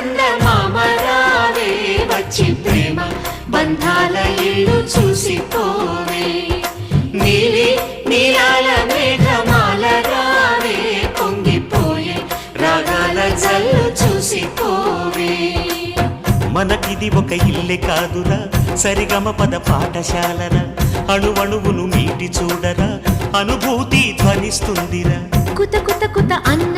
చందమామ రావే వచ్చి ప్రేమ బంధాల ఇల్లు చూసిపోవే నీలి నీలాల మేఘమాల రావే పొంగిపోయే రాగాల జల్లు చూసిపోవే మనకిది ఒక ఇల్లే కాదురా సరిగమ పద పాఠశాలరా అణువణువును మీటి చూడరా అనుభూతి ధ్వనిస్తుందిరా కుత కుత కుత అన్న